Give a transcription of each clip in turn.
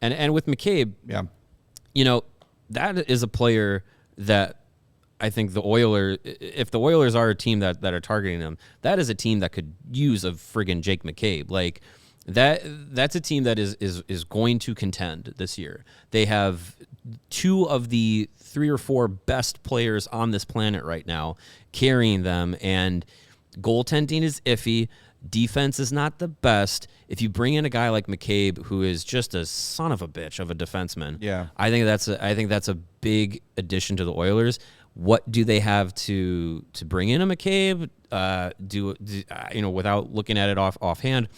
And with McCabe, that is a player that I think the Oilers, if the Oilers are a team that are targeting him, that is a team that could use a friggin' Jake McCabe. Like that's a team that is going to contend this year. They have 2 of the 3 or 4 best players on this planet right now carrying them, and goaltending is iffy. Defense is not the best. If you bring in a guy like McCabe, who is just a son of a bitch of a defenseman, I think that's a big addition to the Oilers. What do they have to bring in a McCabe? Without looking at it offhand,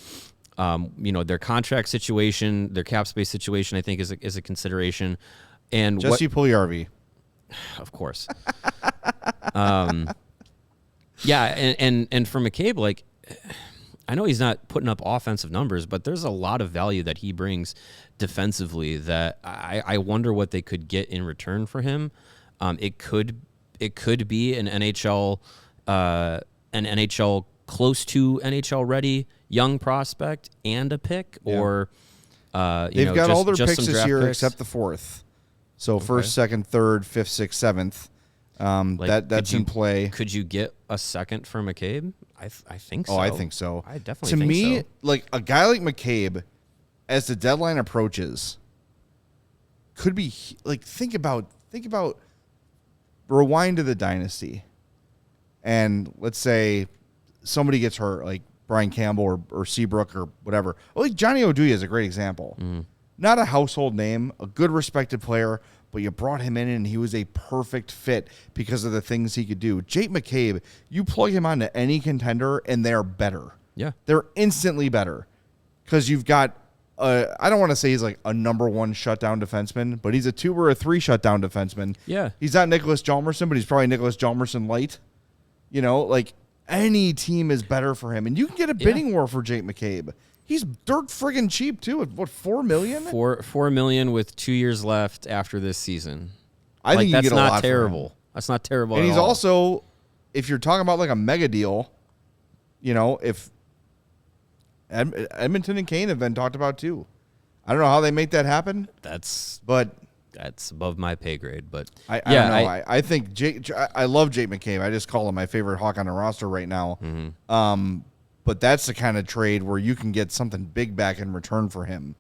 their contract situation, their cap space situation, I think is a consideration. And Jesse Puljujarvi, of course. And for McCabe, like, I know he's not putting up offensive numbers, but there's a lot of value that he brings defensively that I wonder what they could get in return for him. It could be an NHL close to NHL ready young prospect and a pick, or they've got all their picks this year picks. except the 4th. So first, second, third, fifth, sixth, seventh. That's in play. Could you get a second for McCabe? I think so. Oh, I think so. I definitely think so. To me, like a guy like McCabe, as the deadline approaches, could be like think about rewind to the dynasty, and let's say somebody gets hurt, like Brian Campbell or Seabrook or whatever. Well, like Johnny Oduya is a great example. Not a household name, a good respected player, but you brought him in and he was a perfect fit because of the things he could do. Jake McCabe, you plug him onto any contender and they're better. Yeah. They're instantly better because you've got, I don't want to say he's like a number 1 shutdown defenseman, but he's a 2 or a 3 shutdown defenseman. Yeah. He's not Nicholas Hjalmarsson, but he's probably Nicholas Hjalmarsson light. Like any team is better for him. And you can get a bidding war for Jake McCabe. He's dirt friggin' cheap too. At what, $4 million? $4 million with 2 years left after this season. I think you that's get a not lot terrible. That's not terrible. And at he's all. also, if you're talking about like a mega deal, if Edmonton and Kane have been talked about too. I don't know how they make that happen. That's above my pay grade. But I don't know. I think I love Jake McCabe. I just call him my favorite Hawk on the roster right now. Mm-hmm. But that's the kind of trade where you can get something big back in return for him.